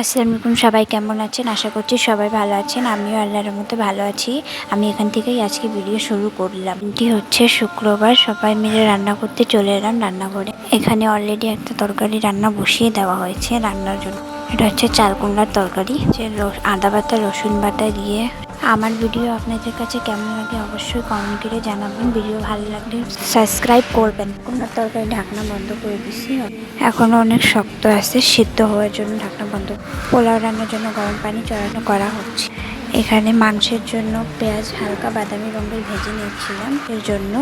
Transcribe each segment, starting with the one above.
আসসালামু আলাইকুম, সবাই কেমন আছেন? আশা করছি সবাই ভালো আছেন। আমিও আল্লাহর রহমতে ভালো আছি। আমি এখান থেকেই আজকে ভিডিও শুরু করলাম। এটি হচ্ছে শুক্রবার, সবাই মিলে রান্না করতে চলে এলাম রান্নাঘরে। এখানে অলরেডি একটা তরকারি রান্না বসিয়ে দেওয়া হয়েছে রান্নার জন্য। এটা হচ্ছে চাল কুমড়ার তরকারি, যে আদা বাটা রসুন বাটা দিয়ে। আমার ভিডিও আপনাদের কাছে কেমন লাগে অবশ্যই কমেন্ট করে জানাবেন। ভিডিও ভালো লাগলে সাবস্ক্রাইব করবেন। কুমড়ার তরকারি ঢাকনা বন্ধ করে দিচ্ছি, এখনও অনেক শক্ত আছে, সিদ্ধ হওয়ার জন্য ঢাকনা বন্ধ। পোলাও রান্নার জন্য গরম পানি চড়ানো করা হচ্ছে। এখানে মাংসের জন্য পেঁয়াজ হালকা বাদামি রঙের ভেজে নিয়েছিলাম এর জন্য।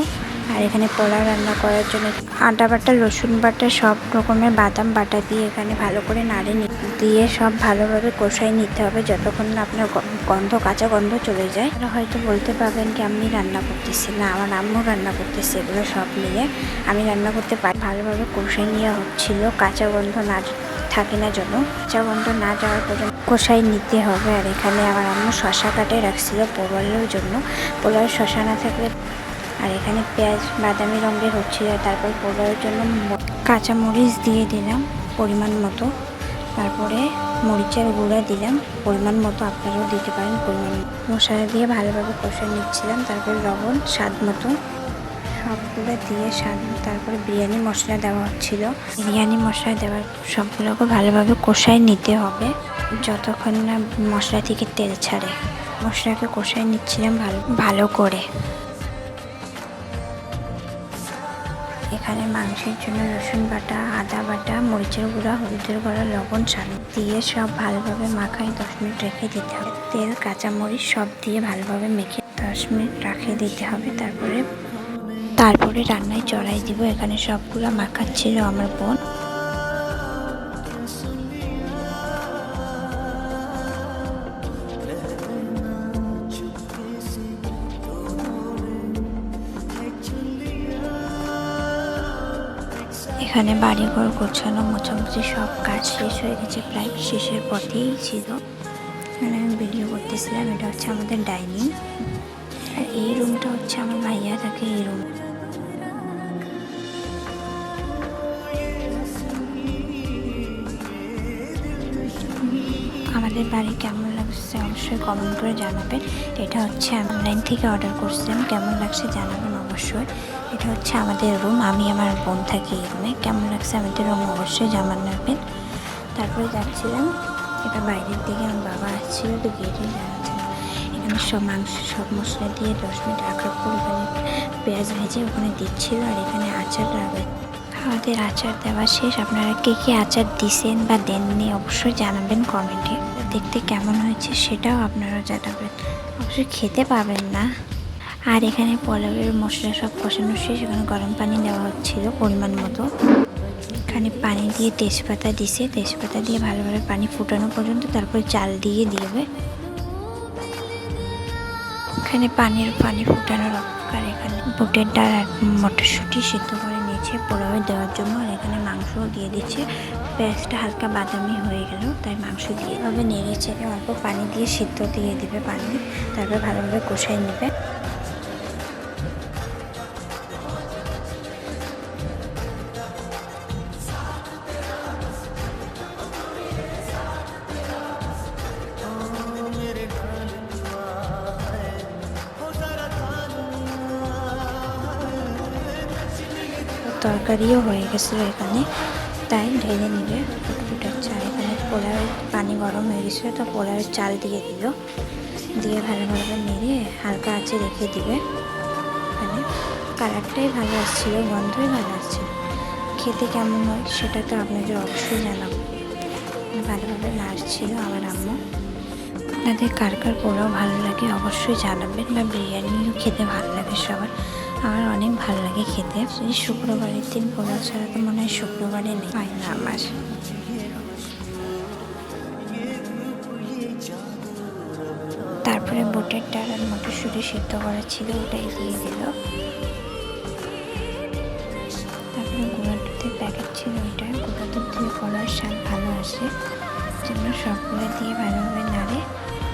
আর এখানে পোলাও রান্না করার জন্য আদা বাটা রসুন বাটা সব রকমের বাদাম বাটা দিয়ে এখানে ভালো করে নাড়ে দিয়ে সব ভালোভাবে কষাই নিতে হবে যতক্ষণ না আপনার কাঁচা গন্ধ চলে যায়। হয়তো বলতে পারবেন কি আমি রান্না করতেছি, না, আমার আম্মু রান্না করতেছে। এগুলো সব মিলে আমি রান্না করতে পারি। ভালোভাবে কষাই নেওয়া হচ্ছিল কাঁচা গন্ধ না থাকে না জন্য, কাঁচা গন্ধ না যাওয়ার পর্যন্ত কষাই নিতে হবে। আর এখানে আমার আম্মু শশা কাটে রাখছিল পোলাওয়ের জন্য, পোলাওয়ে শশা না থাকলে। আর এখানে পেঁয়াজ বাদামি রঙের হচ্ছিল। তারপর পোলাওয়ের জন্য কাঁচা মরিচ দিয়ে দিলাম পরিমাণ মতো, তারপরে মরিচের গুঁড়া দিলাম পরিমাণ মতো, আপনারাও দিতে পারেন পরিমাণ। মশলা দিয়ে ভালোভাবে কষে নিচ্ছিলাম। তারপর লবণ স্বাদ মতো সবগুলো দিয়ে তারপরে বিরিয়ানি মশলা দেওয়া হচ্ছিল। বিরিয়ানি মশলা দেওয়ার সবগুলোকে ভালোভাবে কষাই নিতে হবে যতক্ষণ না মশলা থেকে তেল ছাড়ে। মশলাকে কষাই নিচ্ছিলাম ভালো করে। এখানে মাংসের জন্য রসুন বাটা আদা বাটা মরিচের গুঁড়া হলুদের গুঁড়া লবণ স্বাদ দিয়ে সব ভালোভাবে মাখাই 10 মিনিট রেখে দিতে হবে। তেল কাঁচামরিচ সব দিয়ে ভালোভাবে মেখে 10 মিনিট রেখে দিতে হবে। তারপরে রান্নায় চড়াই দিব। এখানে সবগুলো মাখাচ্ছিল আমার বোন। এখানে বাড়িঘর গোছানো মোছামুছি সব কাজ শেষ হয়ে গেছে, প্রায় শেষের পথেই ছিল। এখানে আমি ভিডিও করতেছিলাম। এটা হচ্ছে আমাদের ডাইনিং, আর এই রুমটা হচ্ছে আমার ভাইয়া থাকে এই রুম। আমাদের বাড়ি কেমন লাগছে অবশ্যই কমেন্ট করে জানাবেন। এটা হচ্ছে অনলাইন থেকে অর্ডার করছিলাম, কেমন লাগছে জানাবেন অবশ্যই। এটা হচ্ছে আমাদের রুম, আমি আমার বোন থাকি এই রুমে। কেমন লাগছে আমাদের রুম অবশ্যই জানাবেন। তারপরে যাচ্ছিলাম এটা বাইরের দিকে, আমার বাবা আসছিল তো গেটেই দাঁড়াচ্ছিলাম। এখানে সব মাংস সব মশলা দিয়ে 10 মিনিট রাখার পর ওখানে পেঁয়াজ ভেজে ওখানে দিচ্ছিল। আর এখানে আচার লাগাই। আমাদের আচার দেওয়া শেষ। আপনারা কে কী আচার দিছেন বা দেননি অবশ্যই জানাবেন কমেন্টে। দেখতে কেমন হয়েছে সেটাও আপনারা জানাবেন। অবশ্যই খেতে পাবেন না। আর এখানে পোলাওয়ের মশলা সব কষানো শেষ। এখানে গরম পানি দেওয়া হচ্ছিল পরিমাণ মতো। এখানে পানি দিয়ে তেজপাতা দিছে, তেজপাতা দিয়ে ভালোভাবে পানি ফুটানো পর্যন্ত, তারপরে চাল দিয়ে দিবে। এখানে পানি ফুটানোর অপেক্ষার এখানে বুটের ডাল আর মটরশুঁটি সিদ্ধ করে নিয়েছে পোলাওয়ে দেওয়ার জন্য। আর এখানে মাংসও দিয়ে দিচ্ছে। পেঁয়াজটা হালকা বাদামি হয়ে গেল, তাই মাংস দিয়ে এভাবে নেড়ে চেড়ে অল্প পানি দিয়ে সিদ্ধ দিয়ে দিবে পানি, তারপর ভালোভাবে কষাই নেবে। তরকারিও হয়ে গেছিলো এখানে, তাই ঢেলে নিবে ফুটফুটার চাল। এখানে পোলাওয়ের পানি গরম হয়ে গেছিলো, তো পোলাওয়ের চাল দিয়ে দিল, দিয়ে ভালোভাবে নেড়ে হালকা আঁচে রেখে দিবে। এখানে কালারটাই ভালো আসছিলো, গন্ধই ভালো আসছিল। খেতে কেমন হয় সেটা তো আপনাদের অবশ্যই জানাবো। ভালোভাবে নাড়ছিল আমার আম্মু। আপনাদের কার কার পোলাও ভালো লাগে অবশ্যই জানাবেন, বা বিরিয়ানিও খেতে ভালো লাগে সবার। আমার অনেক ভালো লাগে খেতে। এই শুক্রবারের দিন পোলাও ছাড়া তো মনে হয় শুক্রবারে নেই, হয় না আমার। তারপরে বুটের ডাল আর মটরশুঁটি সিদ্ধ করা ছিল, ওটাই দিয়ে দিল। তারপরে গুঁড়া দুধের প্যাকেট ছিল, ওইটা গুঁড়া দুধ দিয়ে করার স্বাদ ভালো আসে জন্য সবগুলো দিয়ে ভালোভাবে নাড়ে।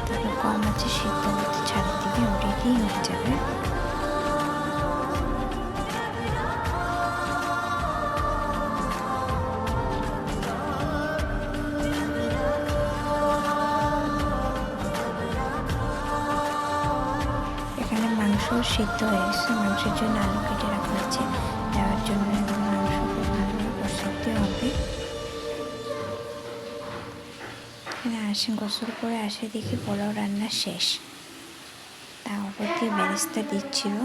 তারপর কম আছে সিদ্ধ করতে ছাড়া দিবে, ওটাই দিয়ে হয়ে যাবে। সিদ্ধ হয়ে গেছে। মাংসের জন্য আলু কেটে রাখা হয়েছে, দেওয়ার জন্য মাংস খুব ভালোভাবে কষাতে হবে। এখানে আসে, গোসল করে আসে দেখি পোলাও রান্না শেষ। তা ওপর দিয়ে বেরেস্তা দিচ্ছিল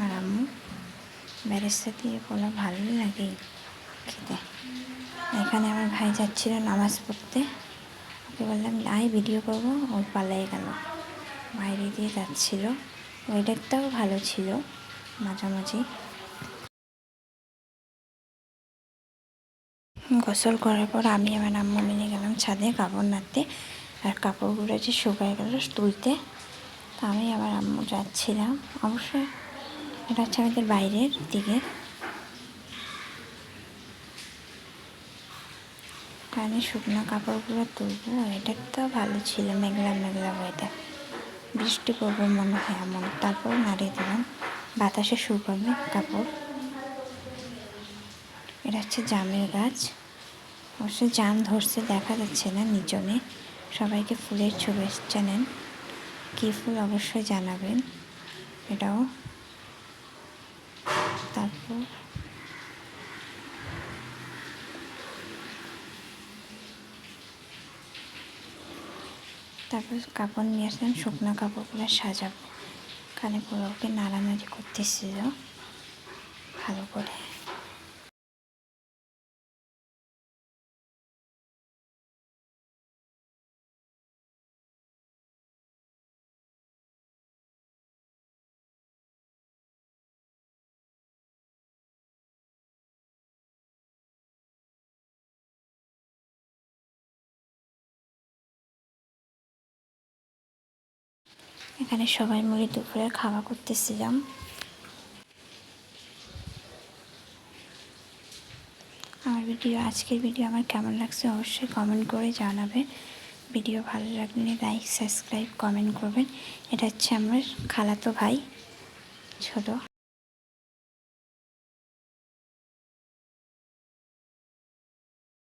আর আম্মু। বেরেস্তা দিয়ে পোলাও ভালো লাগে খেতে। এখানে আমার ভাই যাচ্ছিল নামাজ পড়তে, ওকে বললাম আয় ভিডিও করবো, ওই পালাই গেল, বাইরে দিয়ে যাচ্ছিল। ওয়েদারটাও ভালো ছিল মাঝামাঝি। গোসল করার পর আমি আমার আম্মু মিলে গেলাম ছাদে কাপড় নাড়তে, আর কাপড়গুলো যে শুকায় গেল তুলতে। তো আমি আমার আম্মু যাচ্ছিলাম, অবশ্যই এটা হচ্ছে আমাদের বাইরের দিকে। কারণে শুকনো কাপড়গুলো তুলবো, ওয়েদারটাও ভালো ছিল, মেঘলা মেঘলা ওয়েদার, বৃষ্টি পড়বে মনে হয় এমন। তারপর নাড়িয়ে দিলাম, বাতাসে শুকাবে কাপড়। এটা হচ্ছে জামের গাছ, অবশ্য জাম ধরছে দেখা যাচ্ছে না নিচনে। সবাইকে ফুলের শুভেচ্ছা নেন, কী ফুল অবশ্যই জানাবেন এটাও। তারপর কাপড় নিয়ে আসলাম, শুকনো কাপড়গুলো সাজাবো। কানে পোলাওকে নাড়ানাড়ি করতেছিল ভালো করে। এখানে সবাই মিলে দুপুরে খাওয়া করতেছিলাম। আমার আজকের ভিডিও আমার কেমন লাগছে অবশ্যই কমেন্ট করে জানাবে। ভিডিও ভালো লাগলে লাইক, সাবস্ক্রাইব, কমেন্ট করবেন। এটা হচ্ছে আমার খালাতো ভাই, ছোট।